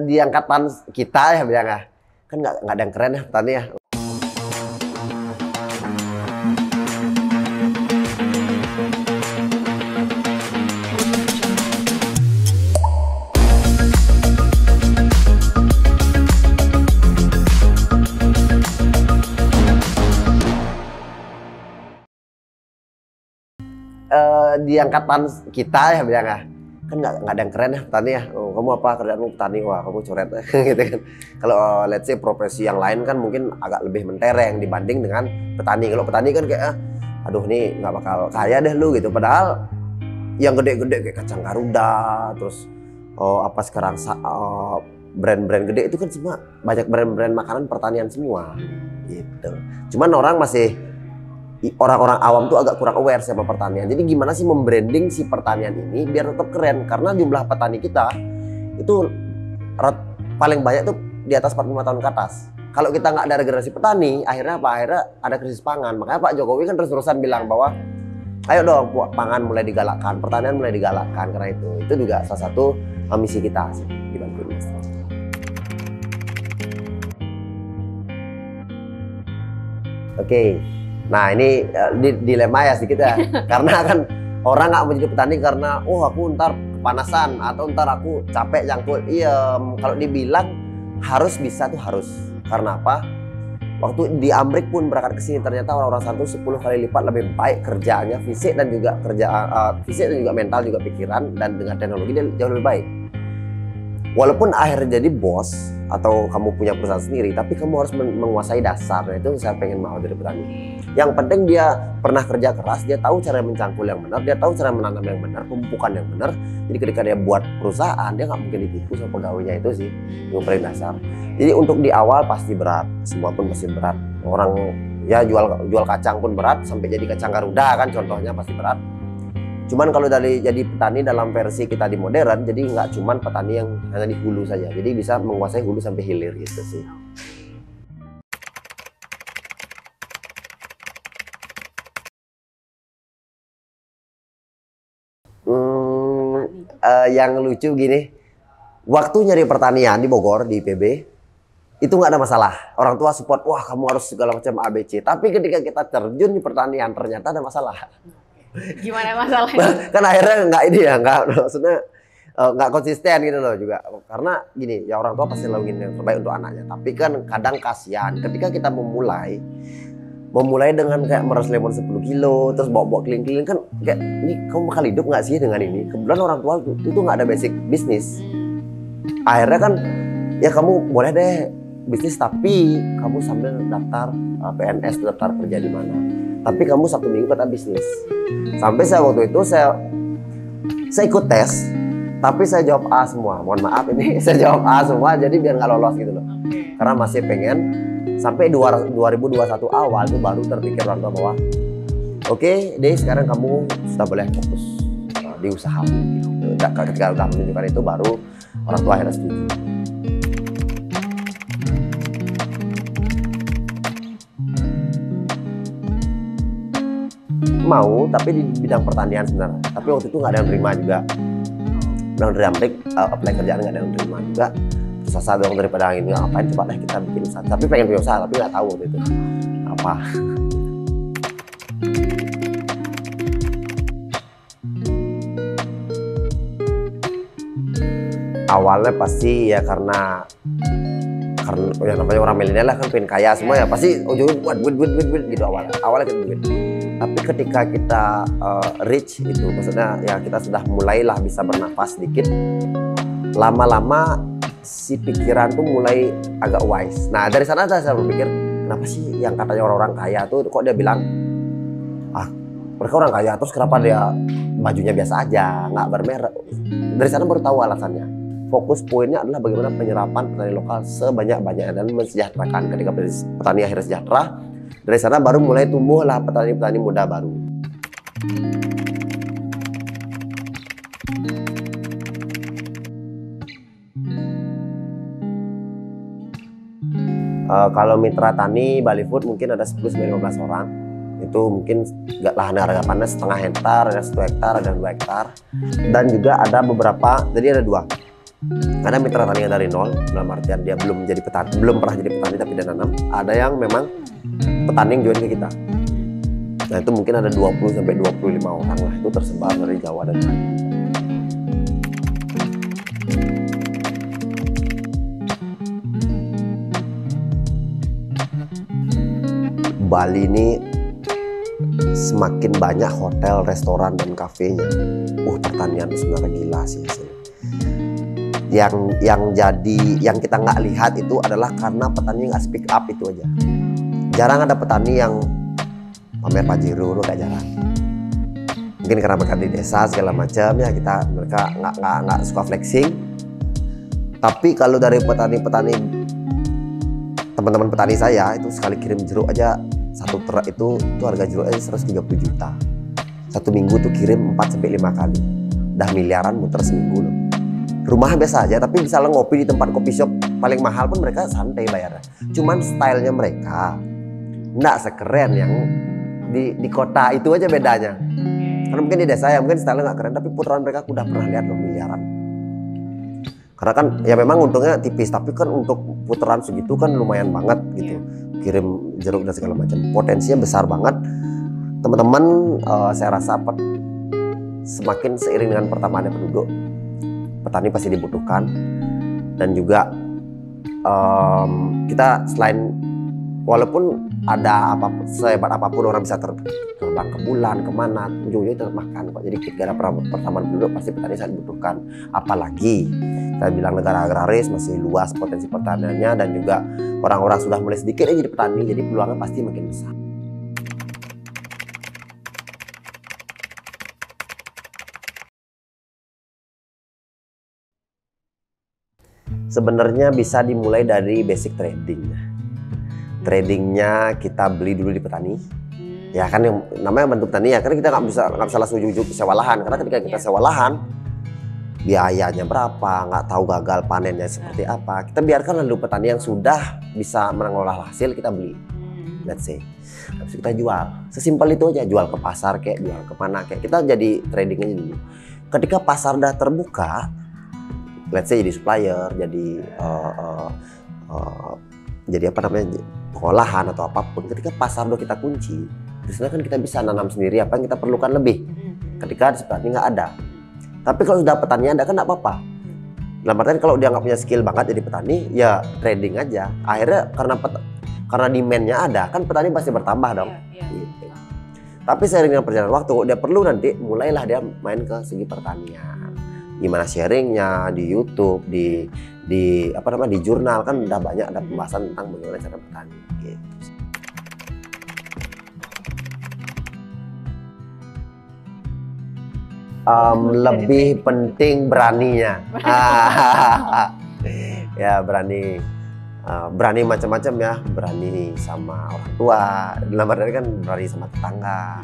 Di angkatan kita ya bilang ya, kan nggak ada yang keren ya petani ya. Di angkatan kita ya bilang ya, kan nggak ada yang keren ya petani ya. Oh, kamu apa kerjaanmu petani? Wah kamu coret gitu kan. Kalau let's say profesi yang lain kan mungkin agak lebih mentereng dibanding dengan petani. Kalau petani kan kayak aduh nih nggak bakal kaya deh lu gitu. Padahal yang gede-gede kayak kacang Garuda, terus apa sekarang brand-brand gede itu kan semua banyak brand-brand makanan pertanian semua gitu. Cuman orang-orang awam tuh agak kurang aware sama pertanian. Jadi gimana sih membranding si pertanian ini biar tetap keren? Karena jumlah petani kita itu paling banyak tuh di atas 45 tahun ke atas. Kalau kita nggak ada regenerasi petani, akhirnya apa? Akhirnya ada krisis pangan. Makanya Pak Jokowi kan terus-terusan bilang bahwa ayo dong pangan mulai digalakkan, pertanian mulai digalakkan. Karena itu juga salah satu misi kita sih dibantu Mas. Oke. Nah ini dilema ya sedikit ya, karena kan orang nggak mau jadi petani karena aku ntar kepanasan atau ntar aku capek jangkul. Iya, kalau dibilang harus bisa tuh harus. Karena apa? Waktu di Amrik pun berangkat ke sini ternyata orang-orang sana tuh 10 kali lipat lebih baik kerjaannya fisik dan juga fisik dan juga mental juga pikiran, dan dengan teknologi dia jauh lebih baik. Walaupun akhirnya jadi bos atau kamu punya perusahaan sendiri, tapi kamu harus menguasai dasar. Nah, itu saya pengen mau dari petani. Yang penting dia pernah kerja keras, dia tahu cara mencangkul yang benar, dia tahu cara menanam yang benar, pemupukan yang benar. Jadi ketika dia buat perusahaan, dia nggak mungkin ditipu sama pegawainya. Itu sih yang paling dasar. Jadi untuk di awal pasti berat, semua pun pasti berat. Orang ya jual kacang pun berat, sampai jadi kacang Garuda kan contohnya pasti berat. Cuman kalau jadi petani dalam versi kita di modern, jadi nggak cuman petani yang hanya di hulu saja, jadi bisa menguasai hulu sampai hilir gitu sih. Yang lucu gini, waktu nyari pertanian di Bogor di IPB itu nggak ada masalah, orang tua support, wah kamu harus segala macam ABC. Tapi ketika kita terjun di pertanian ternyata ada masalah. Gimana masalahnya? Kan akhirnya maksudnya nggak konsisten gitu loh juga. Karena gini, ya orang tua pasti selalu ingin yang terbaik untuk anaknya. Tapi kan kadang kasihan ketika kita memulai dengan kayak meres lemon 10 kilo, terus bawa keliling-keliling, kan kayak ini kamu bakal hidup nggak sih dengan ini? Kebetulan orang tua itu nggak ada basic bisnis. Akhirnya kan ya kamu boleh deh bisnis, tapi kamu sambil daftar PNS, daftar kerja di mana. Tapi kamu Sabtu Minggu kata bisnis. Sampai waktu itu saya ikut tes, tapi saya jawab A semua. Mohon maaf ini saya jawab A semua, jadi biar nggak lolos gitu loh. Karena masih pengen sampai 2021 awal itu baru terpikir orang tua bahwa oke deh, sekarang kamu sudah boleh fokus di usaha. Ketika udah menunjukkan itu baru orang tua akhirnya setuju. Mau, tapi di bidang pertanian sebenarnya. Tapi waktu itu nggak ada yang terima juga. Bilang dari Amrik, apply kerjaan nggak ada yang terima juga. Terus asa dong daripada ini ngapain, coba deh kita bikin usaha. Tapi pengen punya usaha, tapi nggak tahu waktu itu apa. Awalnya pasti ya karena yang namanya orang milenial lah kan pengen kaya semua ya, pasti ujungnya buat duit gitu awalnya kita duit. Tapi ketika kita reach itu, maksudnya ya kita sudah mulailah bisa bernafas sedikit, lama-lama si pikiran tuh mulai agak wise. Nah dari sana saya berpikir, kenapa sih yang katanya orang-orang kaya tuh kok dia bilang mereka orang kaya, terus kenapa dia bajunya biasa aja, nggak bermerek. Dari sana baru tahu alasannya. Fokus poinnya adalah bagaimana penyerapan petani lokal sebanyak-banyaknya dan mensejahterakan. Ketika petani akhirnya sejahtera, dari sana baru mulai tumbuhlah petani-petani muda baru. Kalau mitra tani Bali Food mungkin ada 10-15 orang. Itu mungkin lahan harapannya setengah hektar, ada 1 hektar, ada 2 hektar. Dan juga ada beberapa, jadi ada 2. Ada mitra tani yang dari nol, dalam artian dia belum jadi petani, belum pernah jadi petani tapi dia nanam. Ada yang memang petani yang join ke kita. Nah itu mungkin ada 20 sampai 25 orang lah, itu tersebar dari Jawa dan Bali. Bali ini semakin banyak hotel, restoran, dan kafenya. Pertanian itu sebenarnya gila sih hasilnya. Yang kita nggak lihat itu adalah karena petani nggak speak up itu aja. Jarang ada petani yang pamer pajero, kayak jarang. Mungkin karena mereka di desa segala macam ya, mereka nggak suka flexing. Tapi kalau dari petani-petani, teman-teman petani saya itu sekali kirim jeruk aja, satu truk itu harga jeruk aja 130 juta. Satu minggu tuh kirim 4 sampai 5 kali. Dah miliaran muter seminggu loh. Rumah biasa aja tapi bisa ngopi di tempat kopi shop paling mahal pun mereka santai bayarnya. Cuman stylenya mereka nggak sekeren yang di kota, itu aja bedanya. Karena mungkin di desa ya mungkin stylenya nggak keren, tapi putaran mereka udah pernah lihat loh miliaran. Karena kan ya memang untungnya tipis, tapi kan untuk putaran segitu kan lumayan banget gitu. Kirim jeruk dan segala macam, potensinya besar banget. Teman-teman, saya rasa semakin seiring dengan pertambahan penduduk, petani pasti dibutuhkan. Dan juga kita selain, walaupun ada sehebat apapun orang bisa terbang ke bulan, kemana, ujung-ujungnya tetap makan kok. Jadi ketika ada pertambahan penduduk pasti petani sangat dibutuhkan. Apalagi kita bilang negara agraris, masih luas potensi pertaniannya, dan juga orang-orang sudah mulai sedikit jadi petani, jadi peluangnya pasti makin besar. Sebenarnya bisa dimulai dari basic trading. Tradingnya kita beli dulu di petani. Ya kan yang namanya bantu petani ya, karena kita nggak bisa langsung ujuk-ujuk sewa lahan. Karena ketika kita sewa lahan, biayanya berapa, nggak tahu gagal panennya seperti apa. Kita biarkan lalu petani yang sudah bisa mengolah hasil kita beli. Let's say. Habis kita jual. Sesimpel itu aja, jual ke pasar kayak, jual ke mana kayak. Kita jadi tradingnya dulu. Ketika pasar udah terbuka, let's say jadi supplier, jadi apa namanya, pengolahan atau apapun. Ketika pasar udah kita kunci, biasanya kan kita bisa nanam sendiri apa yang kita perlukan lebih. Ketika petani nggak ada. Tapi kalau sudah petani ada kan nggak apa-apa. Dalam artian kalau dia nggak punya skill banget jadi petani, ya trading aja. Akhirnya karena demand-nya ada, kan petani pasti bertambah dong. Gitu. Tapi seiring dengan perjalanan waktu, dia perlu nanti mulailah dia main ke segi pertanian. Gimana sharingnya di YouTube, di jurnal, kan udah banyak ada pembahasan tentang bagaimana cara bertani gitu. Lebih penting beraninya. Ya berani macam-macam ya, berani sama orang tua, dalam arti kan berani sama tetangga.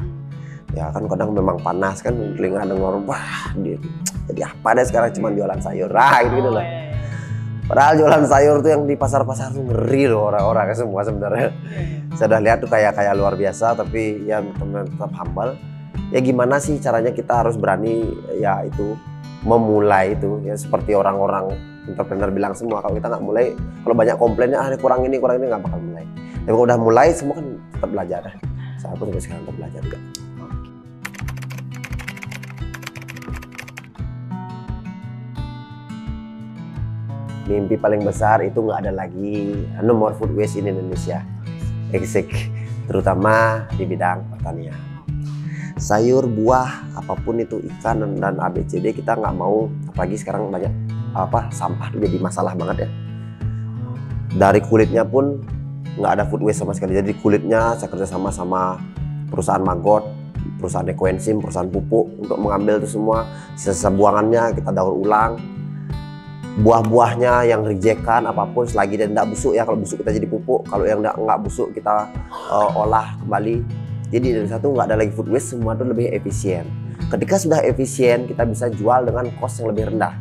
Ya kan kadang memang panas kan, telinga dengar wah jadi apa deh sekarang cuma jualan sayur gitu loh. Padahal jualan sayur tuh yang di pasar-pasar tuh ngeri loh orang-orang semua sebenarnya. Saya udah lihat tuh kayak luar biasa, tapi ya teman-teman tetap humble. Ya gimana sih caranya kita harus berani ya itu memulai itu ya, seperti orang-orang entrepreneur bilang semua, kalau kita nggak mulai, kalau banyak komplainnya kurang ini nggak bakal mulai. Tapi kalau udah mulai semua kan tetap belajar. Saya pun sampai sekarang tetap belajar juga. Mimpi paling besar itu nggak ada lagi no more food waste in Indonesia, terutama di bidang pertanian. Sayur, buah, apapun itu, ikan dan ABCD kita nggak mau, apalagi sekarang banyak sampah itu jadi masalah banget ya. Dari kulitnya pun nggak ada food waste sama sekali. Jadi kulitnya saya kerjasama sama perusahaan maggot, perusahaan ekoenzim, perusahaan pupuk untuk mengambil itu semua. Sisa buangannya kita daur ulang. Buah-buahnya yang rejectan apapun selagi dia tidak busuk ya, kalau busuk kita jadi pupuk, kalau yang nggak busuk kita olah kembali. Jadi dari satu nggak ada lagi food waste, semua itu lebih efisien. Ketika sudah efisien kita bisa jual dengan cost yang lebih rendah.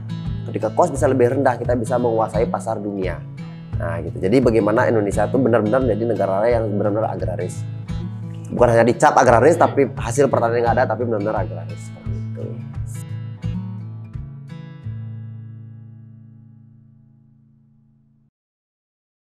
Ketika cost bisa lebih rendah kita bisa menguasai pasar dunia. Nah gitu. Jadi bagaimana Indonesia itu benar-benar menjadi negara yang benar-benar agraris. Bukan hanya dicap agraris tapi hasil pertanian nggak ada, tapi benar-benar agraris seperti itu.